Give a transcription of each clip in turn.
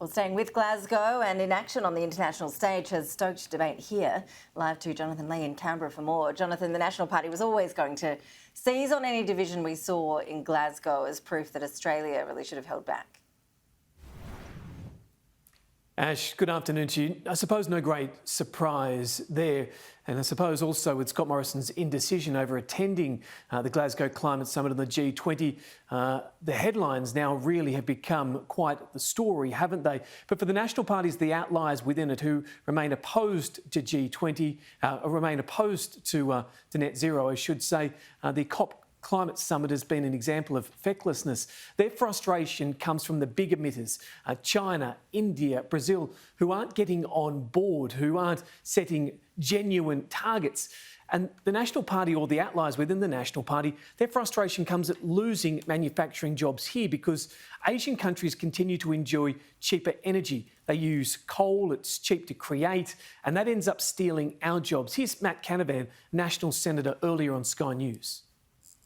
Well, staying with Glasgow and in action on the international stage has stoked debate here. Live to Jonathan Lee in Canberra for more. Jonathan, the National Party was always going to seize on any division we saw in Glasgow as proof that Australia really should have held back. Ash, good afternoon to you. I suppose no great surprise there. And I suppose also with Scott Morrison's indecision over attending the Glasgow Climate Summit and the G20, the headlines now really have become quite the story, haven't they? But for the National Parties, the outliers within it who remain opposed to G20, remain opposed to net zero, I should say, the COP Climate Summit has been an example of fecklessness. Their frustration comes from the big emitters, China, India, Brazil, who aren't getting on board, who aren't setting genuine targets. And the National Party, or the outliers within the National Party, their frustration comes at losing manufacturing jobs here because Asian countries continue to enjoy cheaper energy. They use coal, it's cheap to create, and that ends up stealing our jobs. Here's Matt Canavan, National Senator, earlier on Sky News.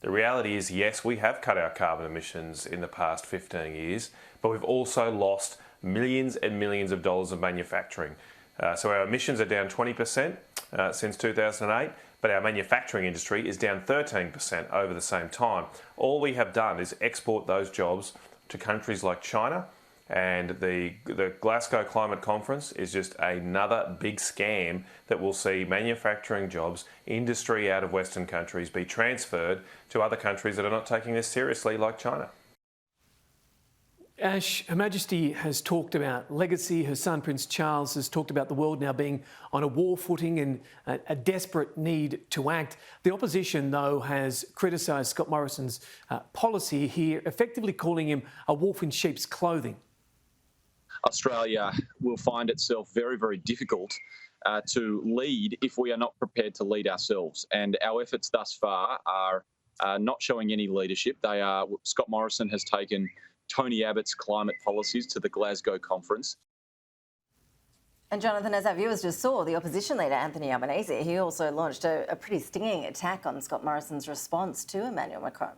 The reality is, yes, we have cut our carbon emissions in the past 15 years, but we've also lost millions and millions of dollars of manufacturing. So our emissions are down 20% since 2008, but our manufacturing industry is down 13% over the same time. All we have done is export those jobs to countries like China, and the Glasgow Climate Conference is just another big scam that will see manufacturing jobs, industry out of Western countries be transferred to other countries that are not taking this seriously, like China. Ash, Her Majesty has talked about legacy. Her son, Prince Charles, has talked about the world now being on a war footing and a desperate need to act. The opposition, though, has criticised Scott Morrison's policy here, effectively calling him a wolf in sheep's clothing. Australia will find itself very, very difficult to lead if we are not prepared to lead ourselves. And our efforts thus far are not showing any leadership. Scott Morrison has taken Tony Abbott's climate policies to the Glasgow conference. And Jonathan, as our viewers just saw, the opposition leader, Anthony Albanese, he also launched a pretty stinging attack on Scott Morrison's response to Emmanuel Macron.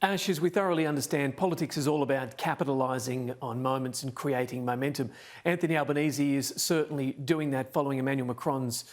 Ash, as we thoroughly understand, politics is all about capitalising on moments and creating momentum. Anthony Albanese is certainly doing that following Emmanuel Macron's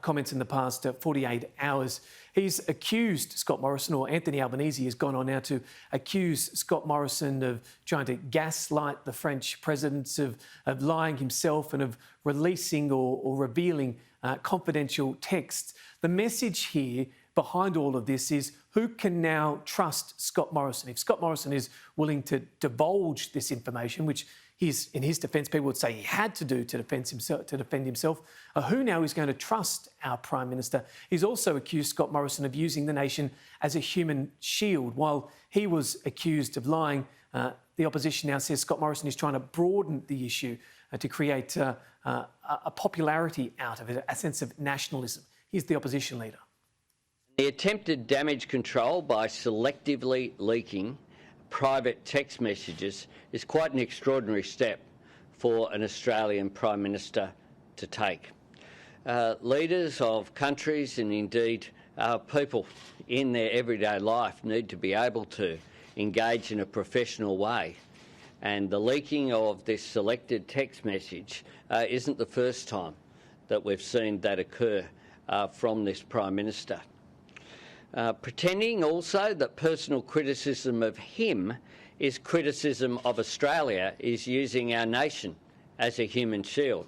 comments in the past 48 hours. He's accused Scott Morrison, or Anthony Albanese has gone on now to accuse Scott Morrison of trying to gaslight the French president, of lying himself and of releasing or revealing confidential texts. The message here behind all of this is who can now trust Scott Morrison? If Scott Morrison is willing to divulge this information, which in his defence, people would say he had to do to defend himself, who now is going to trust our Prime Minister? He's also accused Scott Morrison of using the nation as a human shield. While he was accused of lying, the opposition now says Scott Morrison is trying to broaden the issue to create a popularity out of it, a sense of nationalism. Here's the opposition leader. The attempted damage control by selectively leaking private text messages is quite an extraordinary step for an Australian Prime Minister to take. Leaders of countries and indeed people in their everyday life need to be able to engage in a professional way. And the leaking of this selected text message isn't the first time that we've seen that occur from this Prime Minister. Pretending also that personal criticism of him is criticism of Australia is using our nation as a human shield.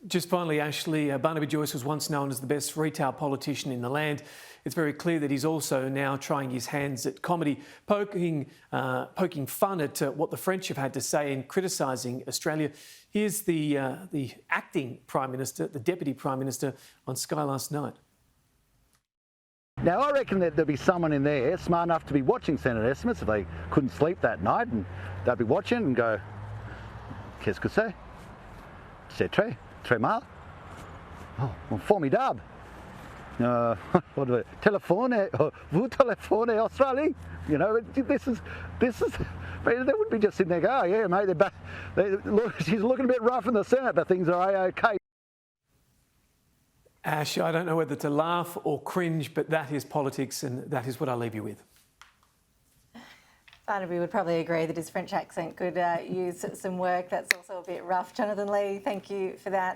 Just finally, Ashley, Barnaby Joyce was once known as the best retail politician in the land. It's very clear that he's also now trying his hands at comedy, poking fun at what the French have had to say in criticising Australia. Here's the acting Prime Minister, the Deputy Prime Minister, on Sky last night. Now, I reckon that there'll be someone in there smart enough to be watching Senate estimates if they couldn't sleep that night, and they'll be watching and go, qu'est-ce que c'est? C'est très mal. Oh, formidable. What do I, vous téléphonez Australie? You know, this is, they would be just sitting there going, oh yeah, mate, she's looking a bit rough in the Senate, but things are okay. Ash, I don't know whether to laugh or cringe, but that is politics, and that is what I'll leave you with. Barnaby would probably agree that his French accent could use some work. That's also a bit rough. Jonathan Lee, thank you for that.